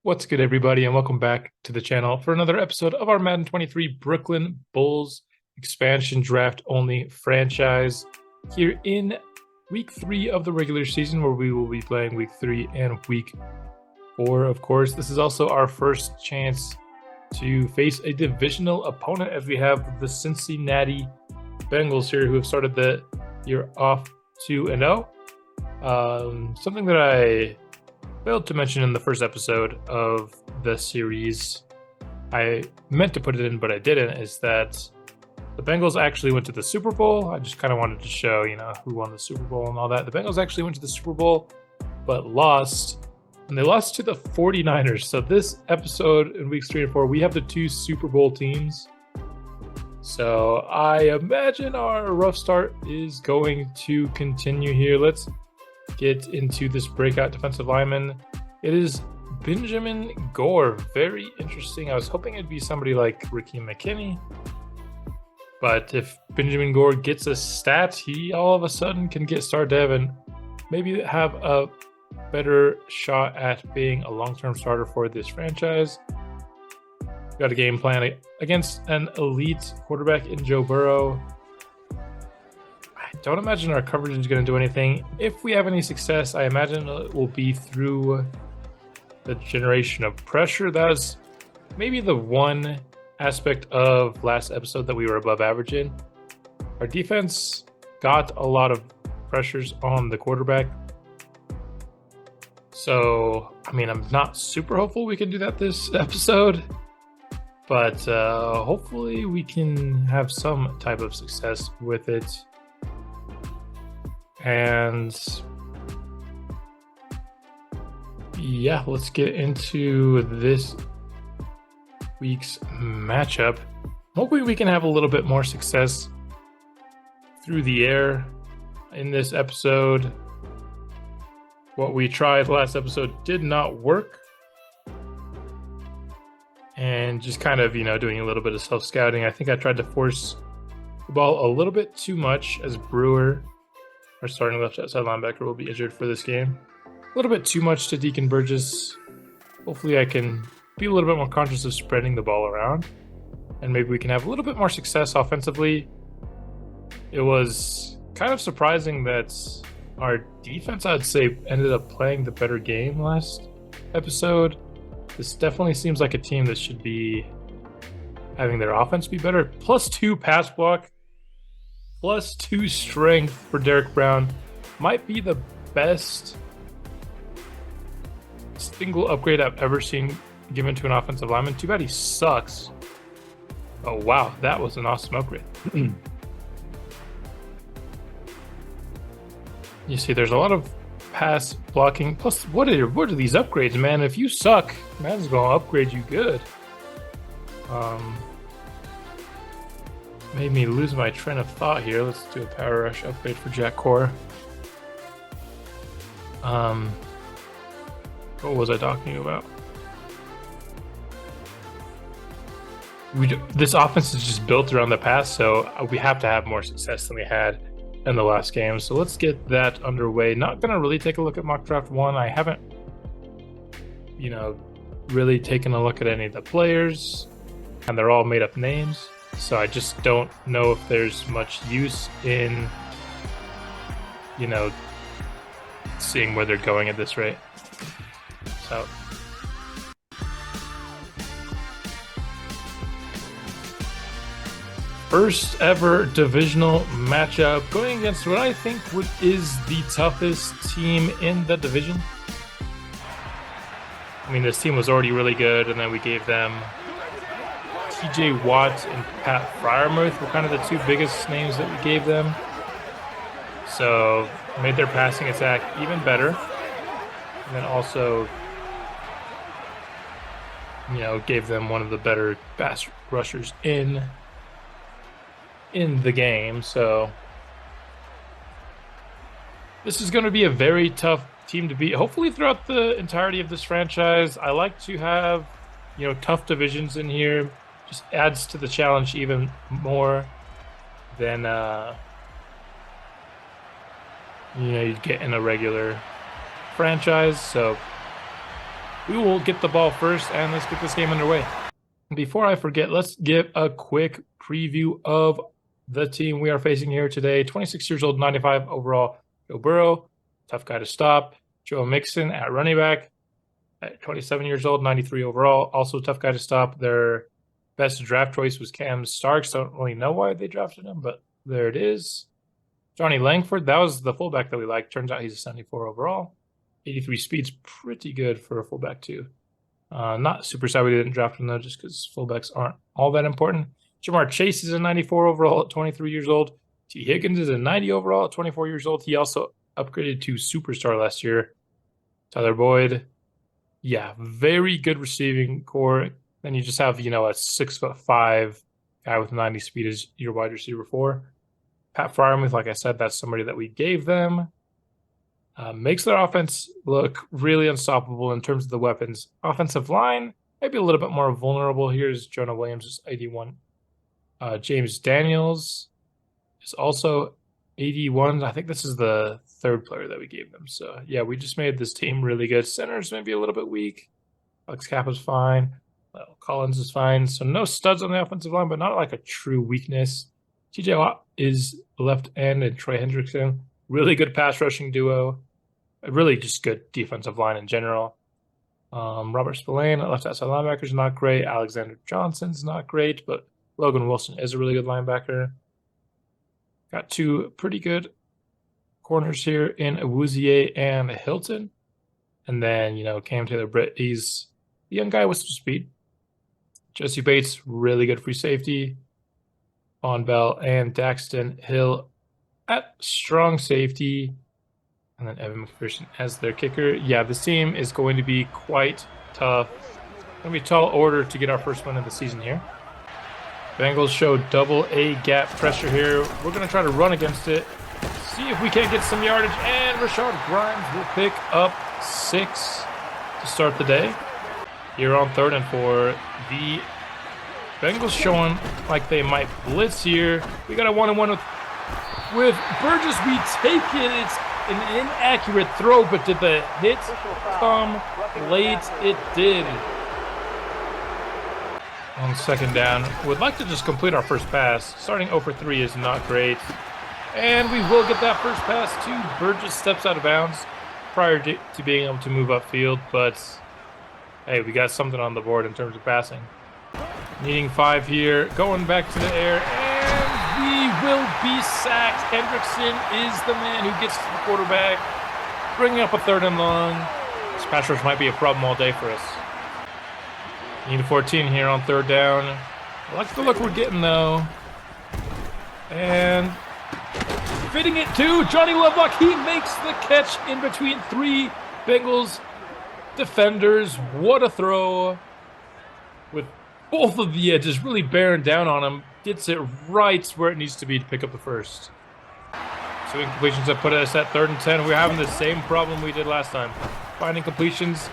What's good, everybody, and welcome back to the channel for another episode of our Madden 23 Brooklyn Bulls expansion draft only franchise here in week 3 of the regular season, where we will be playing week 3 and week 4. Of course, this is also our first chance to face a divisional opponent, as we have the Cincinnati Bengals here, who have started the year off 2-0. Something that I failed to mention in the first episode of the series, I meant to put it in, but I didn't, is that the Bengals actually went to the Super Bowl. I just kind of wanted to show, who won the Super Bowl and all that. The Bengals actually went to the Super Bowl, but lost, and they lost to the 49ers. So this episode in weeks 3 and 4, we have the two Super Bowl teams. So I imagine our rough start is going to continue here. Let's get into this breakout defensive lineman. It is Benjamin Gore. Very interesting. I was hoping it'd be somebody like Rakeem McKinney, but if Benjamin Gore gets a stat, he all of a sudden can get star dev and maybe have a better shot at being a long-term starter for this franchise. Got a game plan against an elite quarterback in Joe Burrow. Don't imagine our coverage is going to do anything. If we have any success, I imagine it will be through the generation of pressure. That is maybe the one aspect of last episode that we were above average in. Our defense got a lot of pressures on the quarterback. So, I'm not super hopeful we can do that this episode, but hopefully we can have some type of success with it. And yeah, let's get into this week's matchup. Hopefully we can have a little bit more success through the air in this episode. What we tried last episode did not work. And just kind of, doing a little bit of self-scouting. I think I tried to force the ball a little bit too much, as Brewer, our starting left outside linebacker, will be injured for this game. A little bit too much to Deacon Burgess. Hopefully I can be a little bit more conscious of spreading the ball around, and maybe we can have a little bit more success offensively. It was kind of surprising that our defense, I'd say, ended up playing the better game last episode. This definitely seems like a team that should be having their offense be better. +2 pass block, +2 strength for Derek Brown. Might be the best single upgrade I've ever seen given to an offensive lineman. Too bad he sucks. Oh wow, that was an awesome upgrade. You see, there's a lot of pass blocking. Plus, what are these upgrades, man? If you suck, Madden's gonna upgrade you good. Made me lose my train of thought here. Let's do a power rush upgrade for Jack Core. What was I talking about? This offense is just built around the pass, so we have to have more success than we had in the last game. So let's get that underway. Not gonna really take a look at mock draft 1. I haven't, really taken a look at any of the players, and they're all made up names. So I just don't know if there's much use in, seeing where they're going at this rate. So first ever divisional matchup, going against what I think is the toughest team in the division. This team was already really good, and then we gave them TJ Watt and Pat Freiermuth were kind of the two biggest names that we gave them. So made their passing attack even better. And then also, gave them one of the better pass rushers in the game. So this is going to be a very tough team to beat, hopefully throughout the entirety of this franchise. I like to have, tough divisions in here. Just adds to the challenge even more than you'd get in a regular franchise. So we will get the ball first, and let's get this game underway. Before I forget, let's give a quick preview of the team we are facing here today. 26 years old, 95 overall, Joe Burrow, tough guy to stop. Joe Mixon at running back at 27 years old, 93 overall, also tough guy to stop. Their best draft choice was Cam Starks. Don't really know why they drafted him, but there it is. Johnny Langford, that was the fullback that we liked. Turns out he's a 74 overall. 83 speed's pretty good for a fullback too. Not super sad we didn't draft him though, just because fullbacks aren't all that important. Jamar Chase is a 94 overall at 23 years old. T. Higgins is a 90 overall at 24 years old. He also upgraded to superstar last year. Tyler Boyd, yeah, very good receiving core. Then you just have, a 6'5" guy with 90 speed as your wide receiver 4. Pat Freiermuth, like I said, that's somebody that we gave them. Makes their offense look really unstoppable in terms of the weapons. Offensive line, maybe a little bit more vulnerable. Here's Jonah Williams, 81. James Daniels is also 81. I think this is the third player that we gave them. So, yeah, we just made this team really good. Centers maybe a little bit weak. Alex Kappa's fine. Well, Collins is fine. So no studs on the offensive line, but not like a true weakness. TJ Watt is left end, and Troy Hendrickson. Really good pass rushing duo. Really just good defensive line in general. Robert Spillane, left outside linebacker, is not great. Alexander Johnson's not great, but Logan Wilson is a really good linebacker. Got two pretty good corners here in Awuzie and Hilton. And then, Cam Taylor-Britt, he's the young guy with some speed. Jesse Bates, really good free safety. Von Bell and Daxton Hill at strong safety. And then Evan McPherson as their kicker. Yeah, this team is going to be quite tough. Going to be a tall order to get our first win of the season here. Bengals show double A gap pressure here. We're going to try to run against it. See if we can't get some yardage. And Rashard Grimes will pick up 6 to start the day. Here on 3rd and 4. The Bengals showing like they might blitz here. We got a 1-on-1 with Burgess. We take it. It's an inaccurate throw, but did the hit come late? It did. On 2nd down, would like to just complete our first pass. Starting 0 for 3 is not great. And we will get that first pass to Burgess. Steps out of bounds prior to being able to move upfield, but hey, we got something on the board in terms of passing. Needing 5 here, going back to the air, and we will be sacked. Hendrickson is the man who gets to the quarterback, bringing up a 3rd and long. This pass rush might be a problem all day for us. Need a 14 here on 3rd down. I like the look we're getting, though. And fitting it to Johnny Lovelock. He makes the catch in between 3 Bengals defenders. What a throw. With both of the edges really bearing down on him. Gets it right where it needs to be to pick up the first. 2 incompletions have put us at 3rd and 10. We're having the same problem we did last time. Finding completions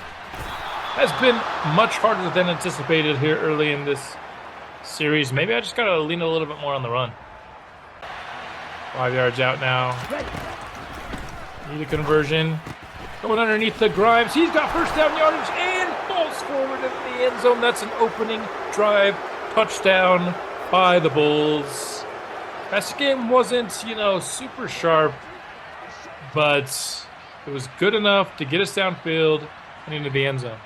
has been much harder than anticipated here early in this series. Maybe I just got to lean a little bit more on the run. 5 yards out now. Need a conversion. Going underneath the Grimes. He's got first down yardage and falls forward into the end zone. That's an opening drive touchdown by the Bulls. That game wasn't, super sharp, but it was good enough to get us downfield and into the end zone.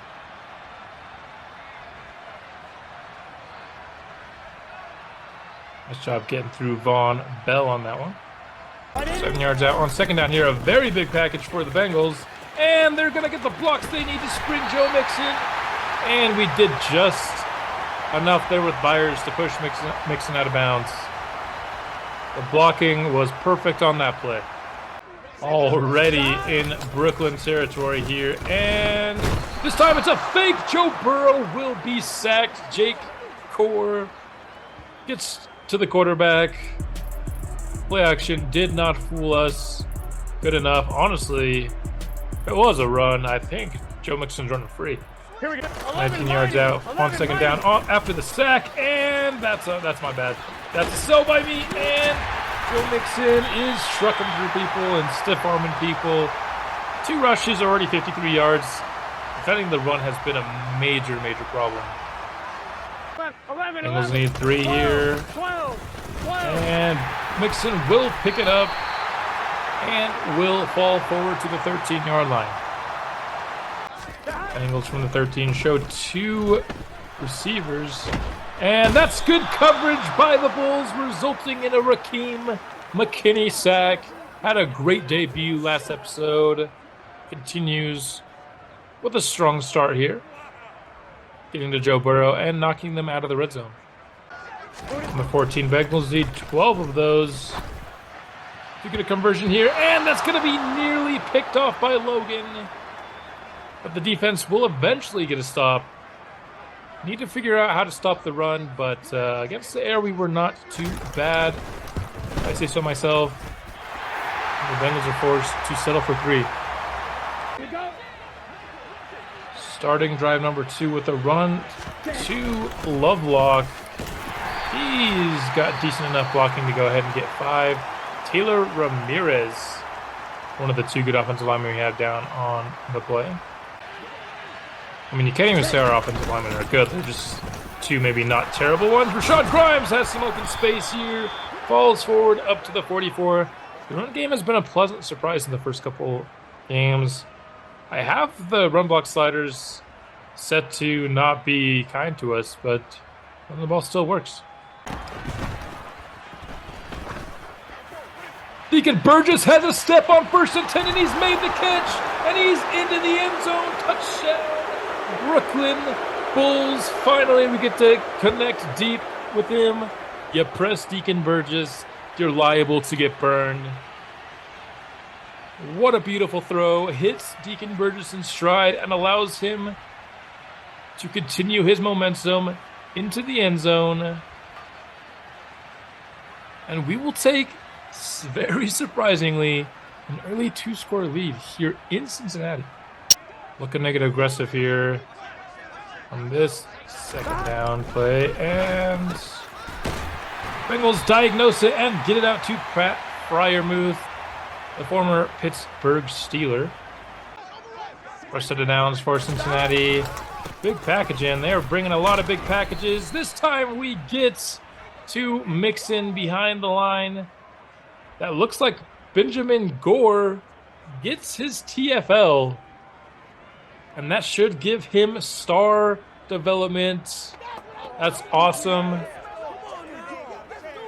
Nice job getting through Von Bell on that one. 7 yards out on 2nd down here. A very big package for the Bengals. And they're going to get the blocks they need to spring Joe Mixon. And we did just enough there with Byers to push Mixon out of bounds. The blocking was perfect on that play. Already in Brooklyn territory here. And this time it's a fake. Joe Burrow will be sacked. Jake Core gets to the quarterback. Play action did not fool us. Good enough. Honestly, it was a run. I think Joe Mixon's running free. Here we go. 19 yards out on 2nd down after the sack, and that's my bad. That's a sell by me, and Joe Mixon is trucking through people and stiff arming people. 2 rushes, already 53 yards. defending the run has been a major problem. Bengals need 3 here. And Mixon will pick it up and will fall forward to the 13-yard line. Bengals from the 13 show 2 receivers. And that's good coverage by the Bulls, resulting in a Raheem McKinney sack. Had a great debut last episode. Continues with a strong start here. Getting to Joe Burrow and knocking them out of the red zone. On the 14, Bengals need 12 of those to get a conversion here. And that's going to be nearly picked off by Logan. But the defense will eventually get a stop. Need to figure out how to stop the run, but against the air, we were not too bad. If I say so myself. The Bengals are forced to settle for 3. Starting drive number 2 with a run to Lovelock. He's got decent enough blocking to go ahead and get 5. Taylor Ramirez, one of the 2 good offensive linemen we have down on the play. I mean, you can't even say our offensive linemen are good. They're just 2 maybe not terrible ones. Rashad Grimes has some open space here. Falls forward up to the 44. The run game has been a pleasant surprise in the first couple games. I have the run block sliders set to not be kind to us, but the ball still works. Deacon Burgess has a step on 1st and 10, and he's made the catch, and he's into the end zone. Touchdown, Brooklyn Bulls. Finally, we get to connect deep with him. You press Deacon Burgess, you're liable to get burned. What a beautiful throw. Hits Deacon Burgess in stride and allows him to continue his momentum into the end zone. And we will take, very surprisingly, an early 2-score lead here in Cincinnati. Looking to get aggressive here on this second down play. And Bengals diagnose it and get it out to Pat Freiermuth, the former Pittsburgh Steeler. First set of downs for Cincinnati. Big package in. They're bringing a lot of big packages. This time we get to Mixon behind the line. That looks like Benjamin Gore gets his TFL. And that should give him star development. That's awesome.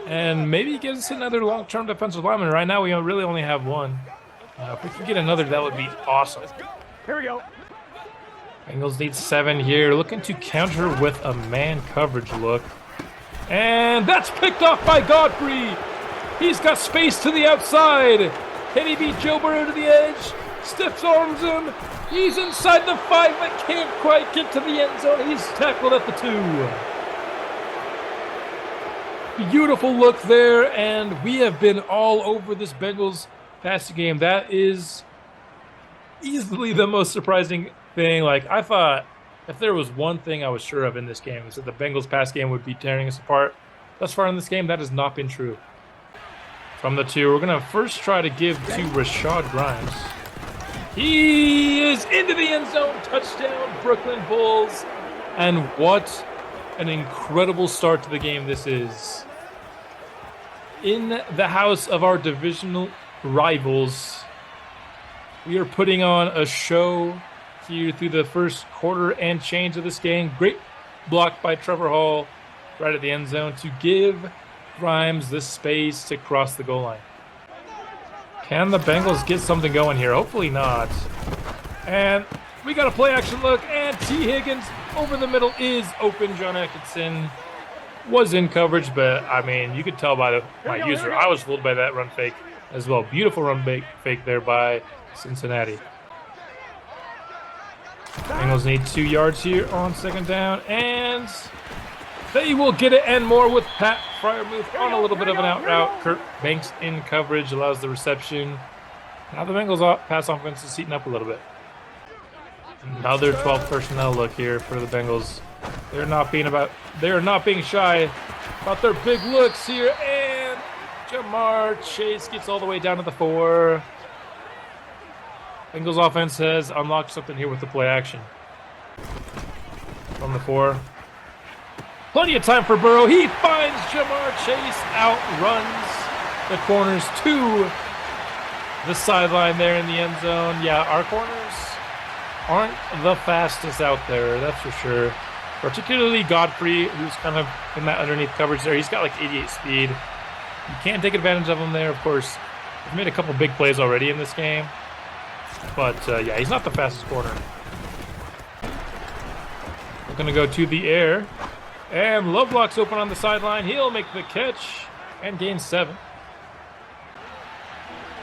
And maybe he gets another long-term defensive lineman. Right now, we really only have 1. If we could get another, that would be awesome. Here we go. Bengals need 7 here. Looking to counter with a man coverage look. And that's picked off by Godfrey. He's got space to the outside. Can he beat Joe Burrow to the edge? Stiff arms him. He's inside the 5, but can't quite get to the end zone. He's tackled at the 2. Beautiful look there, and we have been all over this Bengals passing game. That is easily the most surprising thing. Like, I thought if there was one thing I was sure of in this game, it was that the Bengals pass game would be tearing us apart. Thus far in this game, that has not been true. From the 2, we're going to first try to give to Rashad Grimes. He is into the end zone. Touchdown, Brooklyn Bulls. And what an incredible start to the game this is. In the house of our divisional rivals, we are putting on a show here through the first quarter and change of this game. Great block by Trevor Hall right at the end zone to give Grimes the space to cross the goal line. Can the Bengals get something going here? Hopefully not. And we got a play action look, and T. Higgins over the middle is open. John Atkinson was in coverage, but I mean, you could tell by my user, I was fooled by that run fake as well. Beautiful run fake there by Cincinnati. Bengals need 2 yards here on second down, and they will get it and more with Pat Freiermuth on a little bit of an out route. Kurt Banks in coverage allows the reception. Now the Bengals pass offense is heating up a little bit. Another 12 personnel look here for the Bengals. They're not being shy about their big looks here, and Jamar Chase gets all the way down to the 4. Bengals offense has unlocked something here with the play action. from the 4. Plenty of time for Burrow. He finds Jamar Chase, outruns the corners to the sideline there in the end zone. Yeah, our corners aren't the fastest out there, that's for sure. Particularly Godfrey, who's kind of in that underneath coverage there. He's got like 88 speed. You can't take advantage of him there, of course. He's made a couple big plays already in this game. But, yeah, he's not the fastest corner. We're going to go to the air. And Lovelock's open on the sideline. He'll make the catch and gain 7.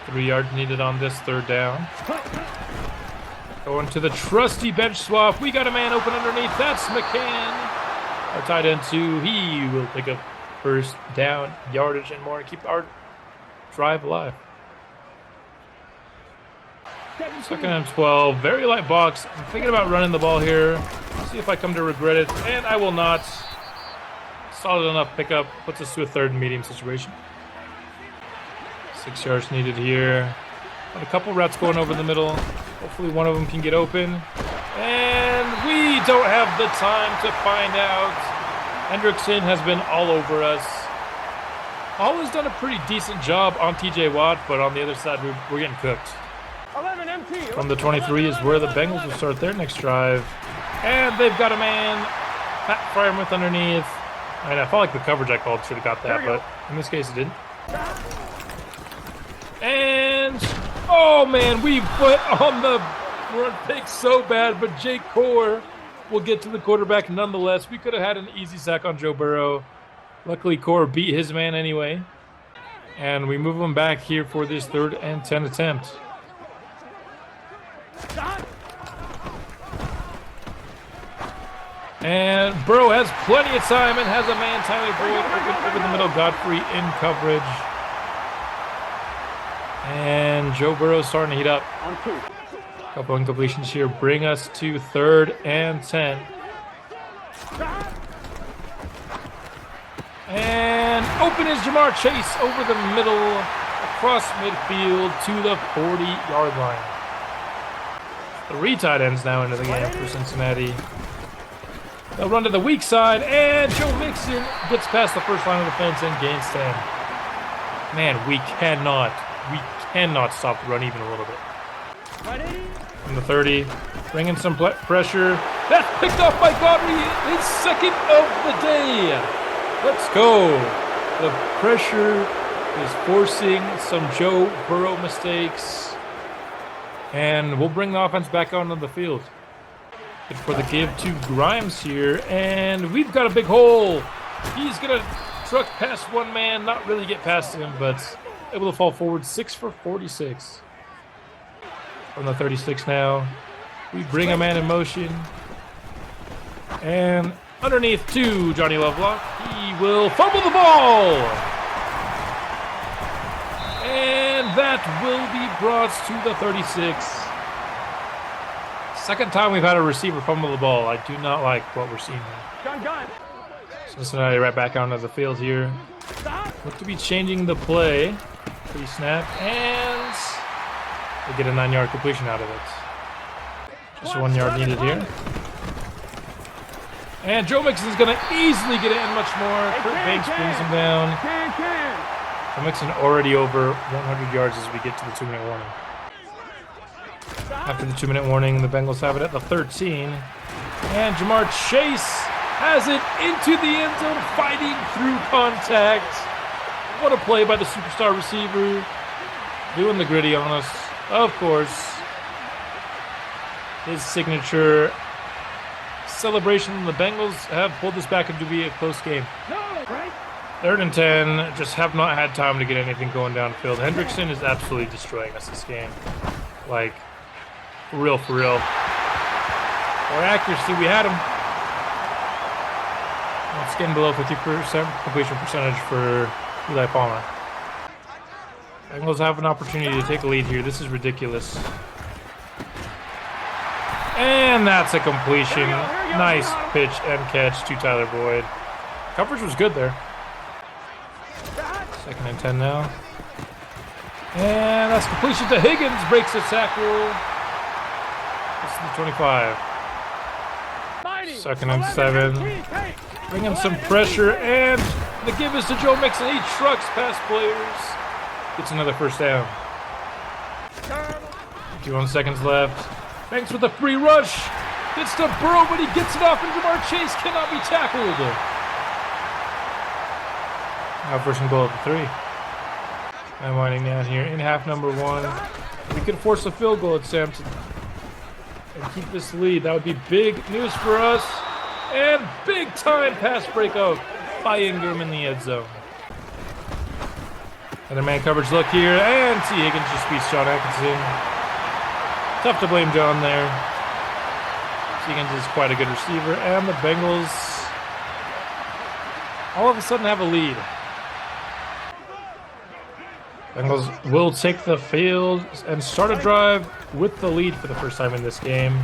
3 yards needed on this 3rd down. Going to the trusty bench swap. We got a man open underneath. That's McCann. Our tight end 2. He will pick up first down yardage and more to keep our drive alive. 2nd and 12. Very light box. I'm thinking about running the ball here. See if I come to regret it. And I will not. Solid enough pickup. Puts us to a 3rd and medium situation. 6 yards needed here. Got a couple routes going over the middle. Hopefully one of them can get open. And we don't have the time to find out. Hendrickson has been all over us. Hall has done a pretty decent job on TJ Watt, but on the other side, we're getting cooked. From the 23 is where the Bengals will start their next drive. And they've got a man. Pat Fryermuth underneath. I felt like the coverage I called should have got that, but in this case it didn't. And, oh man, we put on the run pick so bad, but Jake Core will get to the quarterback nonetheless. We could have had an easy sack on Joe Burrow. Luckily, Core beat his man anyway. And we move him back here for this 3rd and 10 attempt. And Burrow has plenty of time and has a man, Tyler Boyd, open over the middle. Godfrey in coverage. And Joe Burrow's starting to heat up. A couple incompletions here bring us to 3rd and 10. And open is Jamar Chase over the middle, across midfield to the 40-yard line. 3 tight ends now into the game for Cincinnati. They'll run to the weak side, and Joe Mixon gets past the first line of defense and gains 10. Man, we cannot stop the run even a little bit. From the 30, bringing some pressure. That's picked off by Godfrey, his 2nd of the day. Let's go. The pressure is forcing some Joe Burrow mistakes. And we'll bring the offense back onto the field. Good for the give to Grimes here. And we've got a big hole. He's going to truck past one man, not really get past him, but able to fall forward. 6 for 46. From the 36 now. We bring a man in motion. And underneath to Johnny Lovelock. He will fumble the ball. And that will be brought to the 36. 2nd time we've had a receiver fumble the ball. I do not like what we're seeing here. Cincinnati right back onto the field here. Look to be changing the play. Pre-snap. And they get a 9-yard completion out of it. Just 1 yard needed here. And Joe Mixon's going to easily get it and much more. Kurt Banks brings him down. Joe Mixon already over 100 yards as we get to the 2-minute warning. After the 2-minute warning, the Bengals have it at the 13. And Jamar Chase has it into the end zone, fighting through contact. What a play by the superstar receiver. Doing the gritty on us. Of course, his signature celebration. The Bengals have pulled this back into be a close game. 3rd and 10. Just have not had time to get anything going downfield. Hendrickson is absolutely destroying us this game. Like, for real, for real. More accuracy, we had him. It's getting below 50% completion percentage for Eli Palmer. Bengals have an opportunity to take a lead here. This is ridiculous. And that's a completion. Nice pitch and catch to Tyler Boyd. Coverage was good there. 2nd and 10 now. And that's completion to Higgins. Breaks the tackle. This is the 25. Second and 7. Bring in some pressure, and the give is to Joe Mixon. He trucks past players. Gets another first down. 51 seconds left. Banks with a free rush. Gets to Burrow, but he gets it off, and Jamar Chase cannot be tackled. Now first and goal at the 3. I'm winding down here in half number 1. We could force a field goal at Samson and keep this lead. That would be big news for us. And big time pass breakout by Ingram in the end zone. Another man coverage look here, and T. Higgins just beats John Atkinson. Tough to blame John there. T. Higgins is quite a good receiver, and the Bengals all of a sudden have a lead. Bengals will take the field and start a drive with the lead for the first time in this game.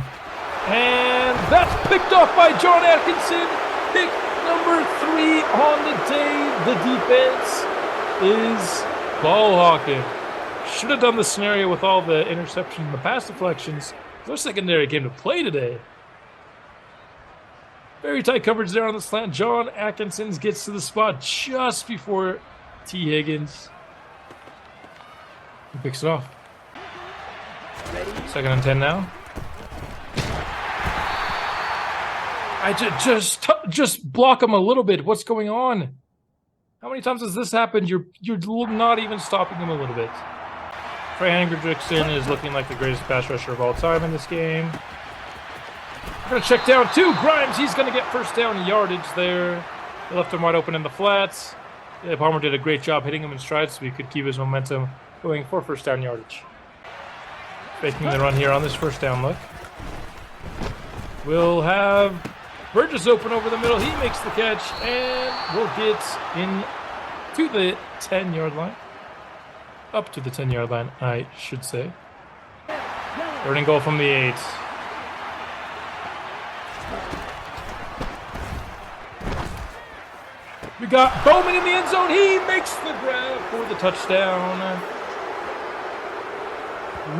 And that's picked off by John Atkinson. Pick number 3 on the day. The defense is ball hawking. Should have done the scenario with all the interceptions and the pass deflections. Their secondary came to play today. Very tight coverage there on the slant. John Atkinson gets to the spot just before T. Higgins. He picks it off. Second and 10 now. I just block him a little bit. What's going on? How many times has this happened? You're not even stopping him a little bit. Trey Hendrickson is looking like the greatest pass rusher of all time in this game. We're going to check down 2. Grimes, he's going to get first down yardage there. They left him wide open in the flats. Yeah, Palmer did a great job hitting him in stride so he could keep his momentum going for first down yardage. Faking the run here on this first down look. We'll have Burgess open over the middle. He makes the catch, and we'll get in to the 10-yard line. Up to the 10-yard line, I should say. Third and goal from the 8. We got Bowman in the end zone. He makes the grab for the touchdown.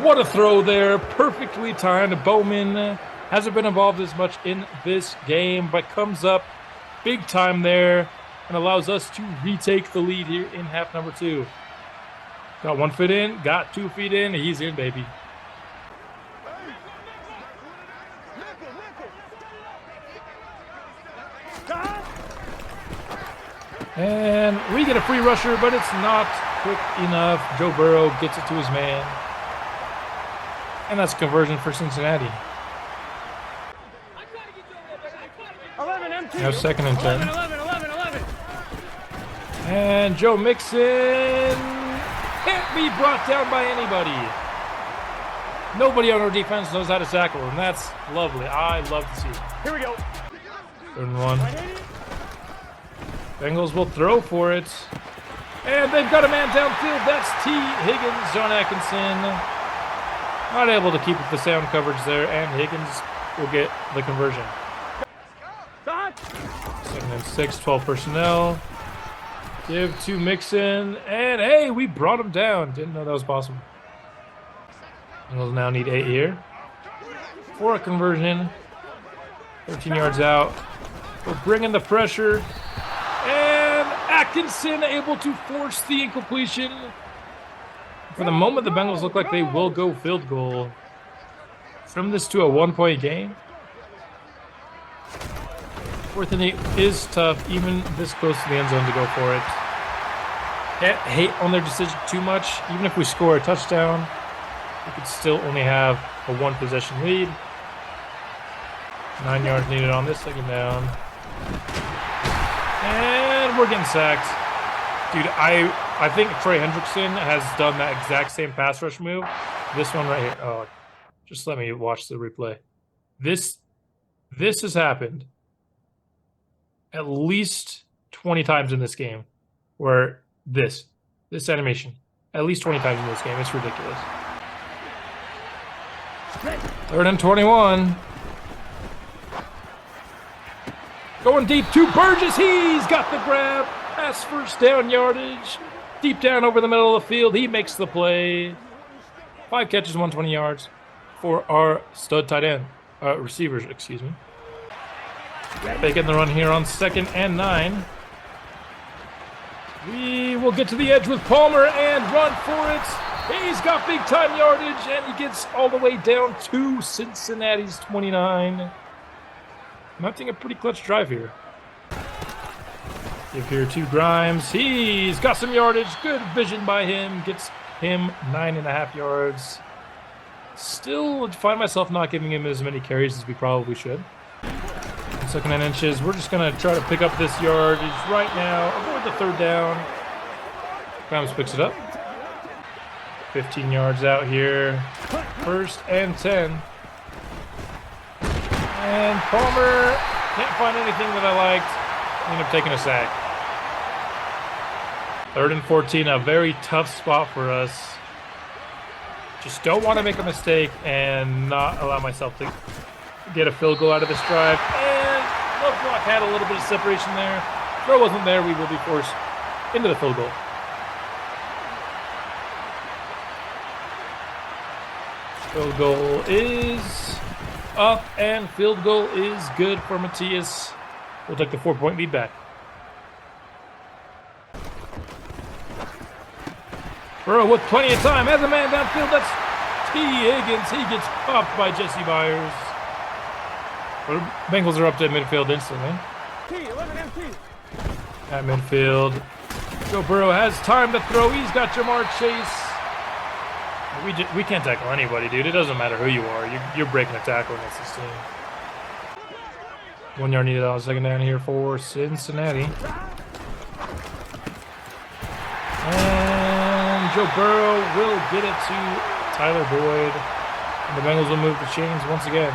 What a throw there. Perfectly timed. Bowman hasn't been involved as much in this game, but comes up big time there and allows us to retake the lead here in half number 2. Got 1 foot in, got 2 feet in. He's in, baby. And we get a free rusher, but it's not quick enough. Joe Burrow gets it to his man. And that's conversion for Cincinnati. Now second and 10. 11. And Joe Mixon can't be brought down by anybody. Nobody on our defense knows how to tackle, and that's lovely. I love to see it. Here we go. Third and 1. Bengals will throw for it. And they've got a man downfield. That's T. Higgins. John Atkinson not able to keep the sound coverage there, and Higgins will get the conversion. Second and 6, 12 personnel. Give to Mixon, and hey, we brought him down. Didn't know that was possible. Bengals now need 8 here for a conversion. 13 yards out. We're bringing the pressure, and Atkinson able to force the incompletion. For the moment, the Bengals look like they will go field goal. From this to a 1-point game. 4th and 8 is tough, even this close to the end zone to go for it. Can't hate on their decision too much. Even if we score a touchdown, we could still only have a 1-possession lead. 9 yards needed on this second down. And we're getting sacked. Dude, I think Trey Hendrickson has done that exact same pass rush move. This one right here. Oh, just let me watch the replay. This has happened at least 20 times in this game, where this animation, at least 20 times in this game. It's ridiculous. 3rd and 21. Going deep to Burgess. He's got the grab. Pass first down yardage. Deep down over the middle of the field. He makes the play. 5 catches, 120 yards for our stud tight end. Receivers, excuse me. Faking the run here on 2nd and 9. We will get to the edge with Palmer and run for it. He's got big time yardage and he gets all the way down to Cincinnati's 29. Mounting a pretty clutch drive here. Give here to Grimes. He's got some yardage. Good vision by him. Gets him 9.5 yards. Still find myself not giving him as many carries as we probably should. 2nd and inches. We're just going to try to pick up this yardage right now. Avoid the 3rd down. Grimes picks it up. 15 yards out here. 1st and 10. And Palmer can't find anything that I liked. Ended up taking a sack. 3rd and 14, a very tough spot for us. Just don't want to make a mistake and not allow myself to get a field goal out of this drive. And Lovelock had a little bit of separation there. Throw wasn't there. We will be forced into the field goal. Field goal is up, and field goal is good for Matthias. We'll take the 4-point lead back. Burrow with plenty of time. Has a man downfield. That's T. Higgins. He gets popped by Jesse Byers. The Bengals are up to midfield instantly. At midfield. Joe Burrow has time to throw. He's got Jamar Chase. We can't tackle anybody, dude. It doesn't matter who you are. You're breaking a tackle against this team. 1 yard needed on 2nd down here for Cincinnati. And Joe Burrow will get it to Tyler Boyd. And the Bengals will move the chains once again.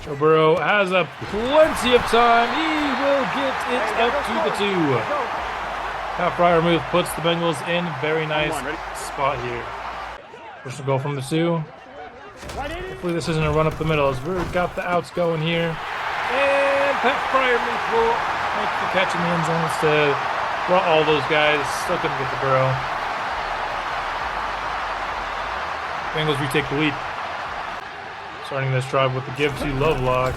Joe Burrow has a plenty of time. He will get it up to the 2. Pat Fryer move puts the Bengals in very nice spot here. First and goal from the 2. Hopefully this isn't a run up the middle as we've got the outs going here. And Pat Fryer will make the catch in the end zone instead. Brought all those guys. Still couldn't get the Burrow. Bengals retake the lead. Starting this drive with the give to Lovelock.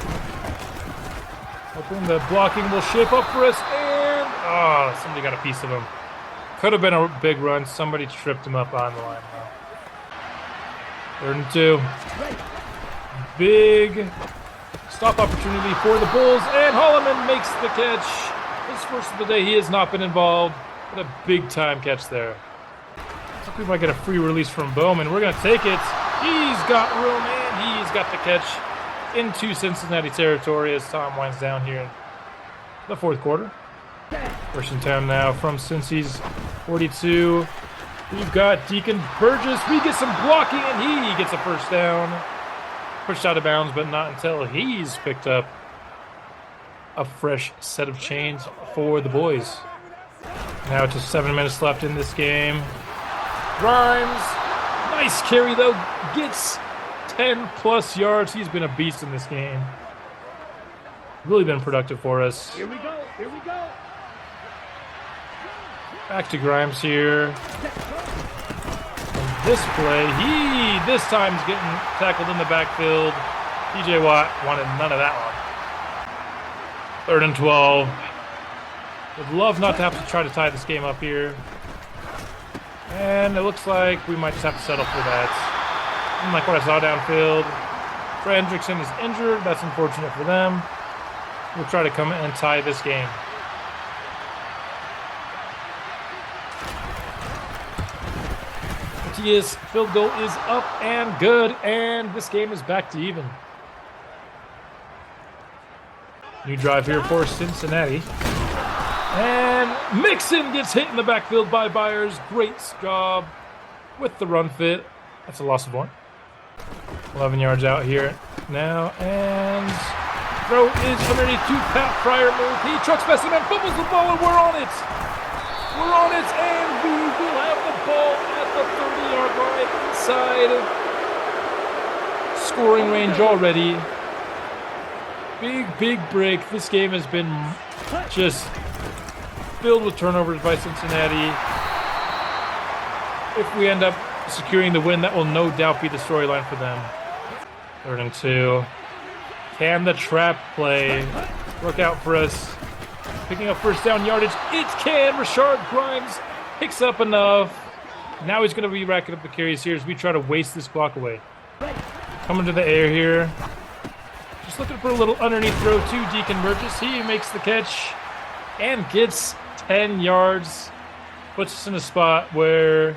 Hoping the blocking will shape up for us. And somebody got a piece of him. Could have been a big run. Somebody tripped him up on the line though. 3rd and 2. Big stop opportunity for the Bulls. And Holloman makes the catch. His first of the day. He has not been involved. But a big time catch there. I think we might get a free release from Bowman. We're going to take it. He's got room and he's got the catch into Cincinnati territory as time winds down here in the 4th quarter. 1st and 10 now from Cincy's 42. We've got Deacon Burgess. We get some blocking and he gets a 1st down. Pushed out of bounds, but not until he's picked up a fresh set of chains for the boys. Now to 7 minutes left in this game. Grimes, nice carry though, gets 10 plus yards. He's been a beast in this game. Really been productive for us. Here we go. Back to Grimes here. And this play, this time's getting tackled in the backfield. TJ Watt wanted none of that one. 3rd and 12. Would love not to have to try to tie this game up here. And it looks like we might just have to settle for that. Unlike what I saw downfield. Trey Hendrickson is injured. That's unfortunate for them. We'll try to come and tie this game. Matthias, field goal is up and good, and this game is back to even. New drive here for Cincinnati. And Mixon gets hit in the backfield by Byers. Great job with the run fit. That's a loss of 1. 11 yards out here now, and throw is underneath to Pat Fryer move. He trucks past him and fumbles the ball, and we're on it. We're on it, and we will have the ball at the 30-yard line inside scoring range already. Big break. This game has been just filled with turnovers by Cincinnati. If we end up securing the win, that will no doubt be the storyline for them. Third and 2. Can the trap play work out for us? Picking up first down yardage. It can. Rashard Grimes picks up enough. Now he's going to be racking up the carries here as we try to waste this clock away. Coming to the air here. Just looking for a little underneath throw to Deacon Burgess. He makes the catch and gets 10 yards. Puts us in a spot where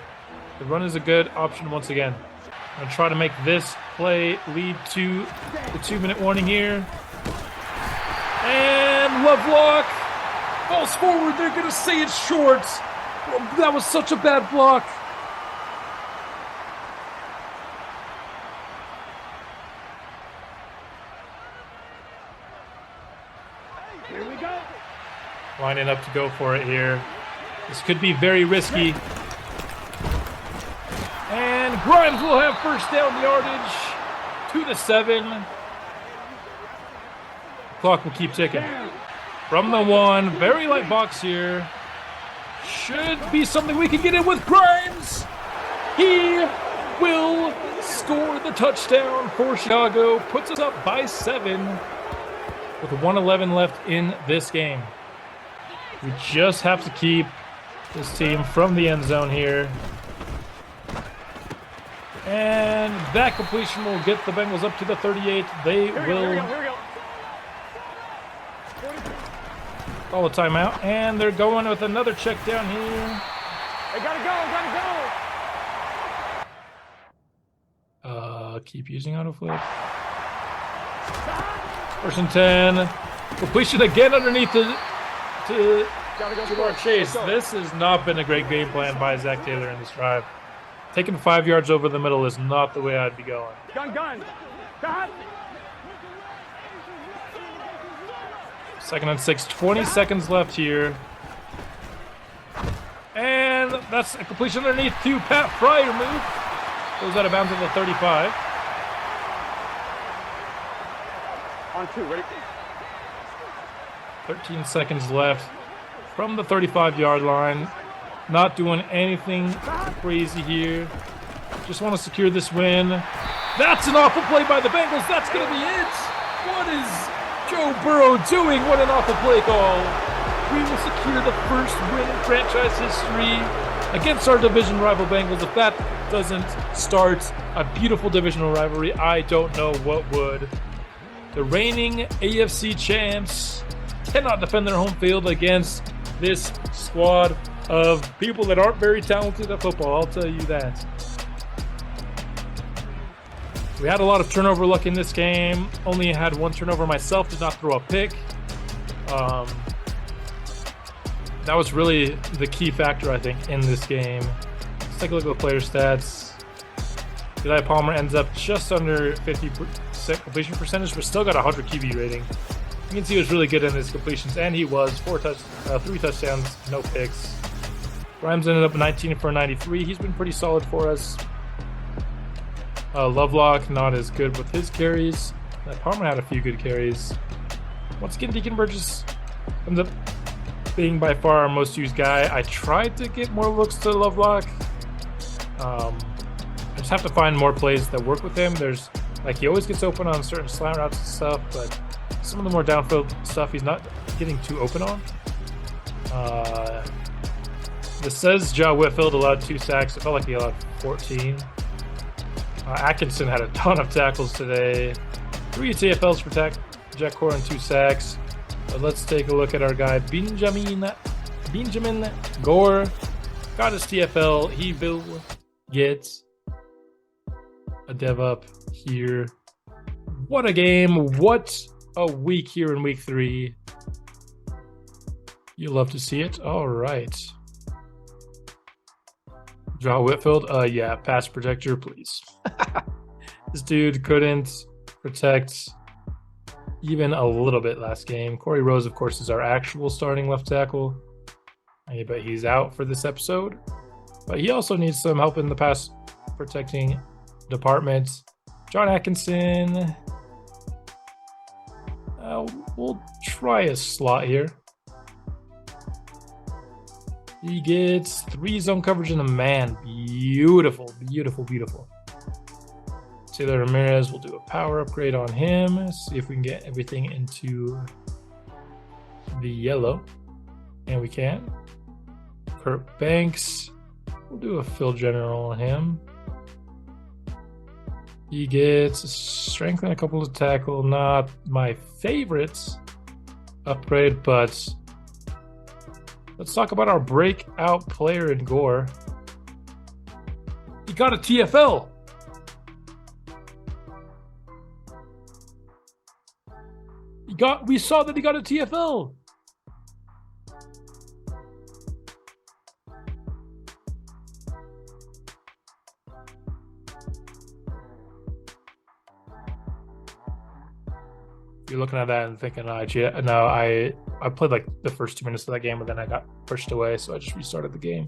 the run is a good option once again. I'm going to try to make this play lead to the 2-minute warning here. And Lovelock falls forward. They're going to say it's short. Oh, that was such a bad block. Here we go. Lining up to go for it here. This could be very risky. And Grimes will have first down yardage to the 7. The clock will keep ticking. From the 1, very light box here. Should be something we can get in with Grimes. He will score the touchdown for Chicago. Puts us up by 7 with 1:11 left in this game. We just have to keep this team from the end zone here. And that completion will get the Bengals up to the 38. They will call a timeout. And they're going with another check down here. They gotta go. Keep using autoflip. First and 10. Completion again underneath to Jamar Chase. This has not been a great game plan by Zach Taylor in this drive. Taking 5 yards over the middle is not the way I'd be going. Gun. Second and 6, 20 seconds left here. And that's a completion underneath to Pat Fryer move. Goes out of bounds at the 35. On 2, ready? 13 seconds left from the 35-yard line. Not doing anything crazy here. Just want to secure this win. That's an awful play by the Bengals. That's going to be it. What is Joe Burrow doing? What an awful play call. We will secure the first win in franchise history against our division rival Bengals. If that doesn't start a beautiful divisional rivalry, I don't know what would. The reigning AFC champs cannot defend their home field against this squad of people that aren't very talented at football, I'll tell you that. We had a lot of turnover luck in this game. Only had 1 turnover myself, did not throw a pick. That was really the key factor, I think, in this game. Let's take a look at the player stats. Eli Palmer ends up just under 50% completion percentage, but still got a 100 QB rating. You can see he was really good in his completions, and he was 3 touchdowns, no picks. Grimes ended up 19 for 93. He's been pretty solid for us. Lovelock not as good with his carries. Palmer had a few good carries. Once again, Deacon Burgess ends up being by far our most used guy. I tried to get more looks to Lovelock. I just have to find more plays that work with him. There's he always gets open on certain slant routes and stuff, but some of the more downfield stuff he's not getting too open on. This says Ja Whitfield allowed 2 sacks. It felt like he allowed 14. Atkinson had a ton of tackles today. 3 TFLs for Jack Core and 2 sacks. But let's take a look at our guy, Benjamin Gore. Got his TFL. He will get a dev up here. What a game. What a week here in week 3. You love to see it. All right. Ja Whitfield. Yeah, pass protector, please. This dude couldn't protect even a little bit last game. Corey Rose, of course, is our actual starting left tackle. But he's out for this episode. But he also needs some help in the pass protecting department. John Atkinson. We'll try a slot here. He gets 3 zone coverage in a man. Beautiful, beautiful, beautiful. Taylor Ramirez, we'll do a power upgrade on him. See if we can get everything into the yellow. And we can. Kurt Banks, we'll do a fill general on him. He gets a strength and a couple of tackle. Not my favorites upgrade, but let's talk about our breakout player in Gore. He got a TFL. We saw that he got a TFL. You're looking at that and thinking, no, I played like the first 2 minutes of that game, but then I got pushed away, so I just restarted the game.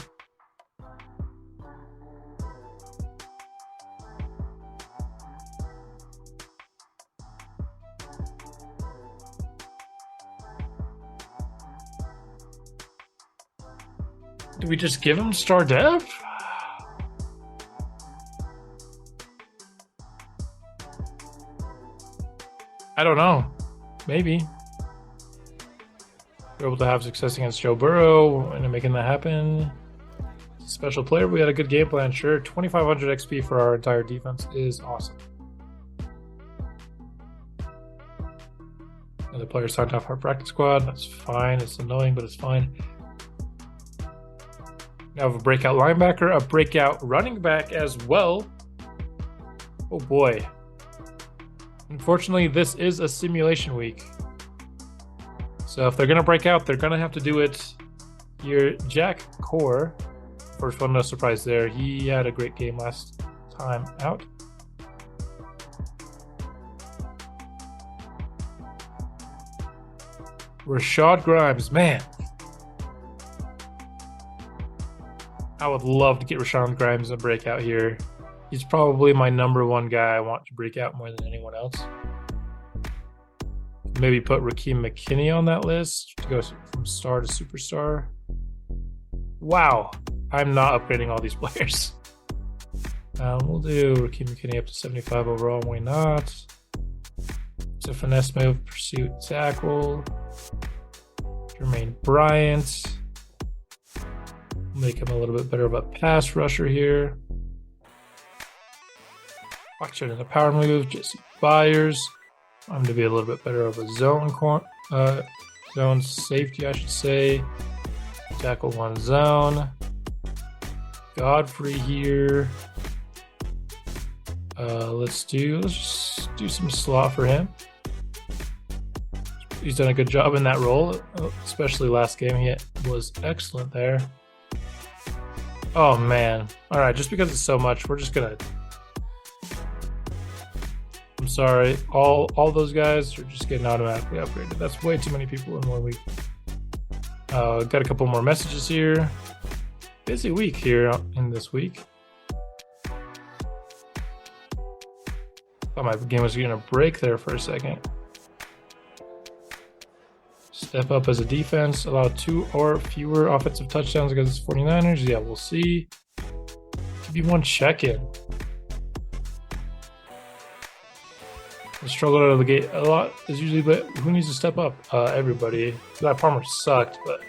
Do we just give him star dev? I don't know. Maybe. We're able to have success against Joe Burrow and making that happen. Special player. We had a good game plan, sure. 2,500 XP for our entire defense is awesome. Another player signed off our practice squad. That's fine. It's annoying, but it's fine. Now we have a breakout linebacker, a breakout running back as well. Oh boy. Unfortunately, this is a simulation week. So if they're going to break out, they're going to have to do it here. Jack Core, first one, no surprise there. He had a great game last time out. Rashad Grimes, man. I would love to get Rashad Grimes a breakout here. He's probably my #1 guy I want to break out more than anyone else. Maybe put Rakeem McKinney on that list to go from star to superstar. Wow, I'm not upgrading all these players. We'll do Rakeem McKinney up to 75 overall. Why not? It's a finesse move, pursuit, tackle. Jermaine Bryant. Make him a little bit better of a pass rusher here. Watch it in a power move. Jesse Byers. I'm to be a little bit better of a zone safety, I should say. Tackle one zone. Godfrey here. Let's just do some slot for him. He's done a good job in that role, especially last game. He was excellent there. Oh man. All right, just because it's so much, we're just gonna. I'm sorry. All those guys are just getting automatically upgraded. That's way too many people in 1 week. Got a couple more messages here. Busy week here in this week. Thought my game was gonna break there for a second. Step up as a defense, allow 2 or fewer offensive touchdowns against the 49ers. Yeah, we'll see. Give you one check-in. I struggled out of the gate a lot as usually, but who needs to step up? Everybody. That Palmer sucked, but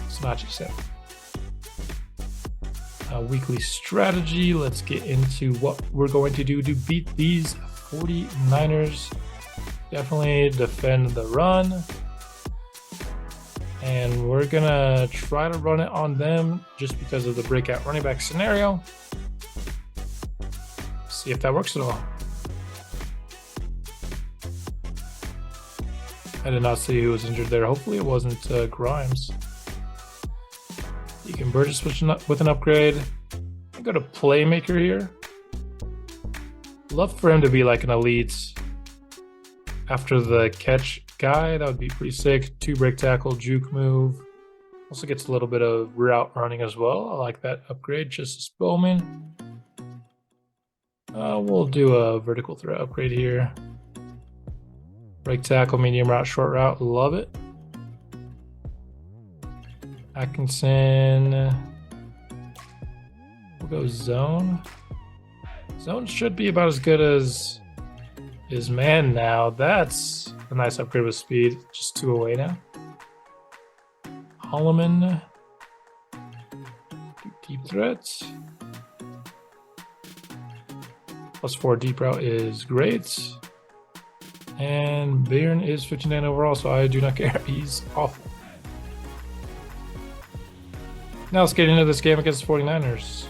Snatchy said. Weekly strategy. Let's get into what we're going to do to beat these 49ers. Definitely defend the run. And we're going to try to run it on them just because of the breakout running back scenario. See if that works at all. I did not see who was injured there. Hopefully it wasn't Grimes. You can Burgess with an upgrade. I go to Playmaker here. Love for him to be like an elite after the catch guy. That would be pretty sick. 2 break tackle, juke move. Also gets a little bit of route running as well. I like that upgrade. Justice Bowman. We'll do a vertical threat upgrade here. Break tackle, medium route, short route. Love it. Atkinson. We'll go zone. Zone should be about as good as his man now. That's a nice upgrade with speed. Just 2 away now. Holloman. Deep threat. +4 deep route is great. And Bayern is 59 overall, so I do not care. He's awful. Now let's get into this game against the 49ers.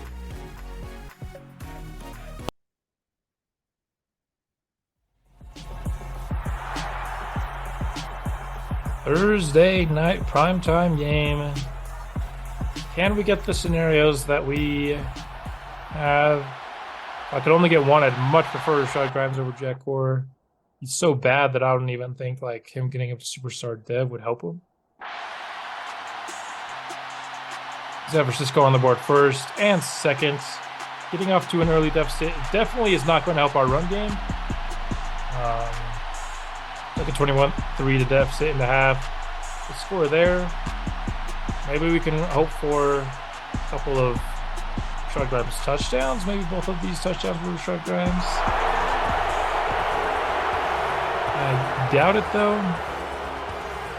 Thursday night primetime game. Can we get the scenarios that we have? If I could only get one, I'd much prefer Rashad Grimes over Jack Core. He's so bad that I don't even think like him getting a superstar dev would help him. San Francisco on the board first and second. Getting off to an early deficit definitely is not going to help our run game. Like a 21-3 to deficit in the half. The score there. Maybe we can hope for a couple of Rashad Grimes touchdowns. Maybe both of these touchdowns were Rashad Grimes. I doubt it though.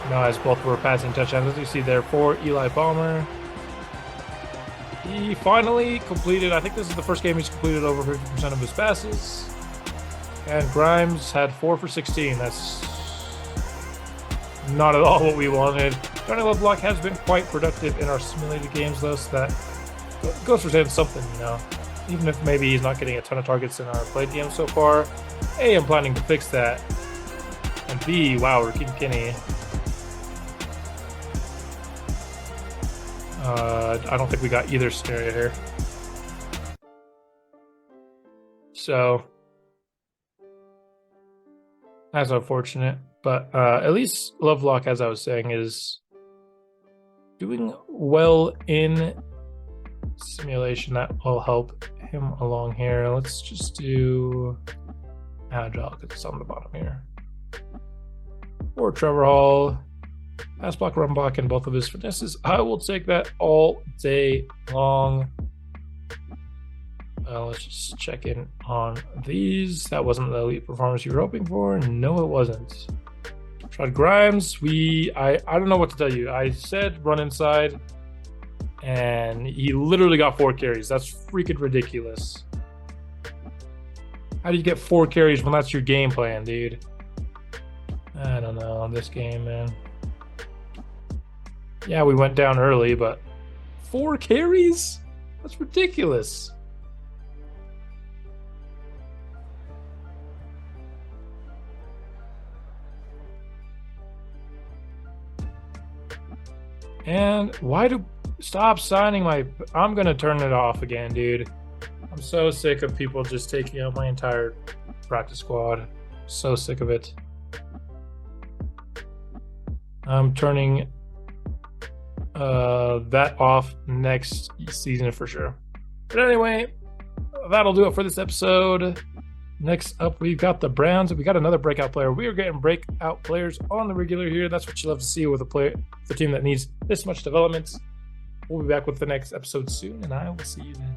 No, as both were passing touchdowns. As you see there for Eli Palmer. He finally completed, I think this is the first game he's completed over 50% of his passes. And Grimes had 4 for 16. That's not at all what we wanted. Johnny Lovelock has been quite productive in our simulated games though, so that goes for saying something, you know. Even if maybe he's not getting a ton of targets in our played games so far. A, I'm planning to fix that. And B, wow, Raheem Kinney. I don't think we got either scenario here. So that's unfortunate. But at least Lovelock, as I was saying, is doing well in simulation. That will help him along here. Let's just do Agile because it's on the bottom here. Or Trevor Hall. Pass block, run block, and both of his finesses. I will take that all day long. Let's just check in on these. That wasn't the elite performance you were hoping for. No, it wasn't. Rashad Grimes, I don't know what to tell you. I said run inside, and he literally got 4 carries. That's freaking ridiculous. How do you get 4 carries when that's your game plan, dude? I don't know on this game, man. Yeah, we went down early, but 4 carries? That's ridiculous. And why do stop signing my... I'm going to turn it off again, dude. I'm so sick of people just taking out my entire practice squad. So sick of it. I'm turning that off next season for sure. But anyway, that'll do it for this episode. Next up, we've got the Browns. We got another breakout player. We are getting breakout players on the regular here. That's what you love to see with the team that needs this much development. We'll be back with the next episode soon, and I will see you then.